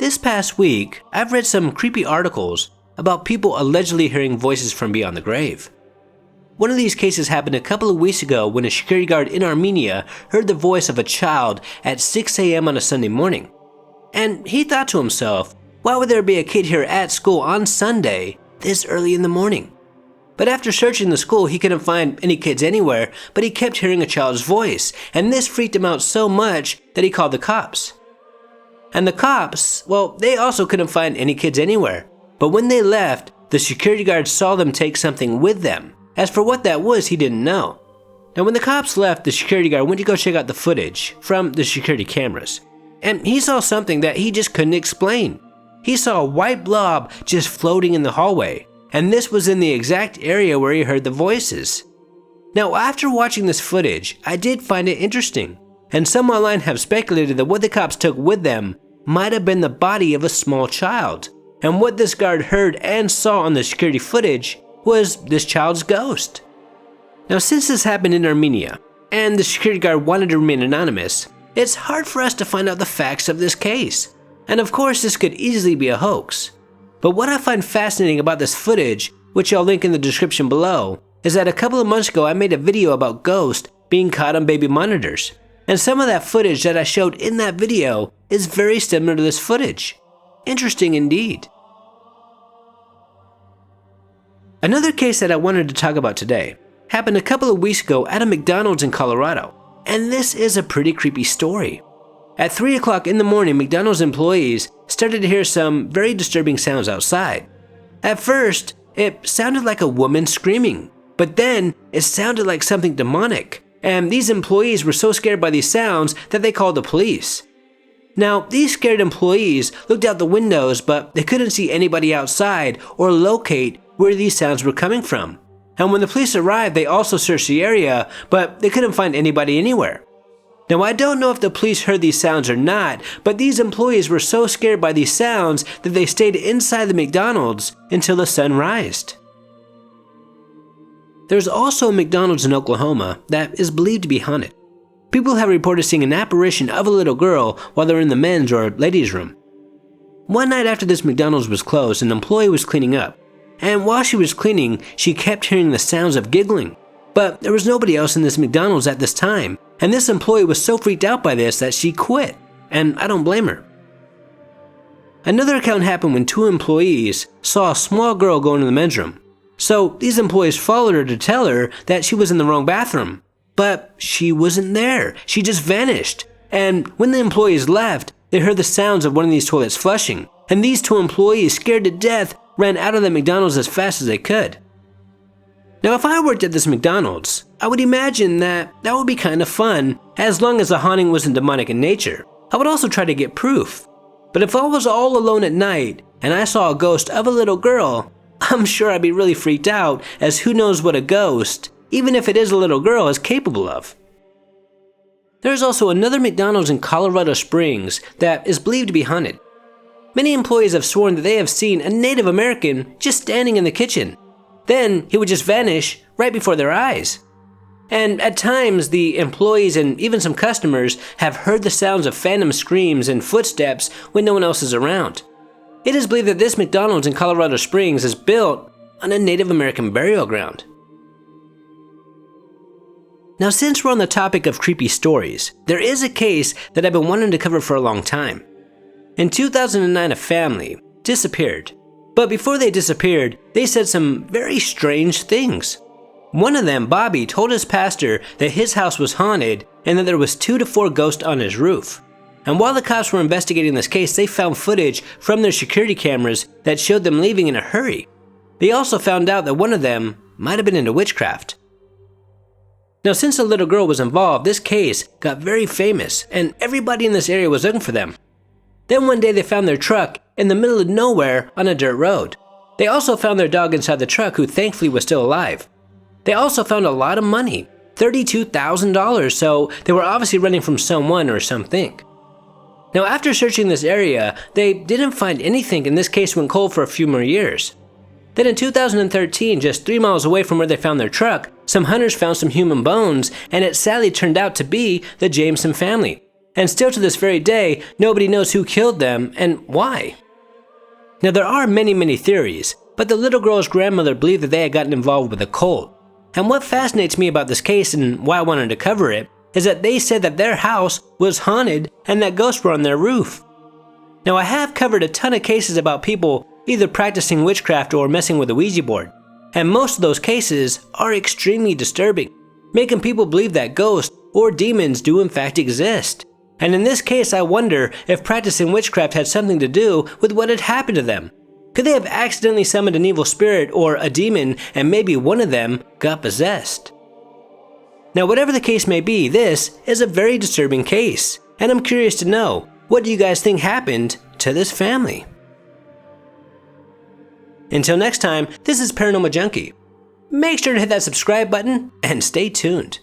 This past week, I've read some creepy articles about people allegedly hearing voices from beyond the grave. One of these cases happened a couple of weeks ago when a security guard in Armenia heard the voice of a child at 6 a.m. on a Sunday morning. And he thought to himself, why would there be a kid here at school on Sunday this early in the morning? But after searching the school, he couldn't find any kids anywhere, but he kept hearing a child's voice, and this freaked him out so much that he called the cops. And the cops, well, they also couldn't find any kids anywhere. But when they left, the security guard saw them take something with them. As for what that was, he didn't know. Now when the cops left, the security guard went to go check out the footage from the security cameras. And he saw something that he just couldn't explain. He saw a white blob just floating in the hallway. And this was in the exact area where he heard the voices. Now after watching this footage, I did find it interesting. And some online have speculated that what the cops took with them might have been the body of a small child. And what this guard heard and saw on the security footage was this child's ghost. Now since this happened in Armenia, and the security guard wanted to remain anonymous, it's hard for us to find out the facts of this case. And of course this could easily be a hoax. But what I find fascinating about this footage, which I'll link in the description below, is that a couple of months ago I made a video about ghosts being caught on baby monitors. And some of that footage that I showed in that video is very similar to this footage. Interesting indeed. Another case that I wanted to talk about today happened a couple of weeks ago at a McDonald's in Colorado. And this is a pretty creepy story. At 3 o'clock in the morning, McDonald's employees started to hear some very disturbing sounds outside. At first, it sounded like a woman screaming, but then it sounded like something demonic, and these employees were so scared by these sounds that they called the police. Now, these scared employees looked out the windows, but they couldn't see anybody outside or locate where these sounds were coming from. And when the police arrived, they also searched the area, but they couldn't find anybody anywhere. Now I don't know if the police heard these sounds or not, but these employees were so scared by these sounds that they stayed inside the McDonald's until the sun rised. There's also a McDonald's in Oklahoma that is believed to be haunted. People have reported seeing an apparition of a little girl while they're in the men's or ladies' room. One night after this McDonald's was closed, an employee was cleaning up, and while she was cleaning, she kept hearing the sounds of giggling. But there was nobody else in this McDonald's at this time, and this employee was so freaked out by this that she quit, and I don't blame her. Another account happened when two employees saw a small girl go into the men's room. So these employees followed her to tell her that she was in the wrong bathroom. But she wasn't there, she just vanished. And when the employees left, they heard the sounds of one of these toilets flushing, and these two employees, scared to death, ran out of the McDonald's as fast as they could. Now if I worked at this McDonald's, I would imagine that would be kind of fun, as long as the haunting wasn't demonic in nature. I would also try to get proof. But if I was all alone at night, and I saw a ghost of a little girl, I'm sure I'd be really freaked out, as who knows what a ghost, even if it is a little girl, is capable of. There's also another McDonald's in Colorado Springs that is believed to be haunted. Many employees have sworn that they have seen a Native American just standing in the kitchen. Then he would just vanish right before their eyes. And at times, the employees and even some customers have heard the sounds of phantom screams and footsteps when no one else is around. It is believed that this McDonald's in Colorado Springs is built on a Native American burial ground. Now since we're on the topic of creepy stories, there is a case that I've been wanting to cover for a long time. In 2009, a family disappeared. But before they disappeared, they said some very strange things. One of them, Bobby, told his pastor that his house was haunted and that there was 2 to 4 ghosts on his roof. And while the cops were investigating this case, they found footage from their security cameras that showed them leaving in a hurry. They also found out that one of them might have been into witchcraft. Now since the little girl was involved, this case got very famous and everybody in this area was looking for them. Then one day they found their truck in the middle of nowhere on a dirt road. They also found their dog inside the truck, who thankfully was still alive. They also found a lot of money, $32,000, so they were obviously running from someone or something. Now after searching this area, they didn't find anything, and this case went cold for a few more years. Then in 2013, just 3 miles away from where they found their truck, some hunters found some human bones, and it sadly turned out to be the Jameson family. and still to this very day, nobody knows who killed them and why. Now there are many theories, but the little girl's grandmother believed that they had gotten involved with a cult. And what fascinates me about this case and why I wanted to cover it is that they said that their house was haunted and that ghosts were on their roof. Now I have covered a ton of cases about people either practicing witchcraft or messing with a Ouija board, and most of those cases are extremely disturbing, making people believe that ghosts or demons do in fact exist. And in this case, I wonder if practicing witchcraft had something to do with what had happened to them. Could they have accidentally summoned an evil spirit or a demon and maybe one of them got possessed? Now whatever the case may be, this is a very disturbing case, and I'm curious to know, what do you guys think happened to this family? Until next time, this is Paranormal Junkie. Make sure to hit that subscribe button and stay tuned.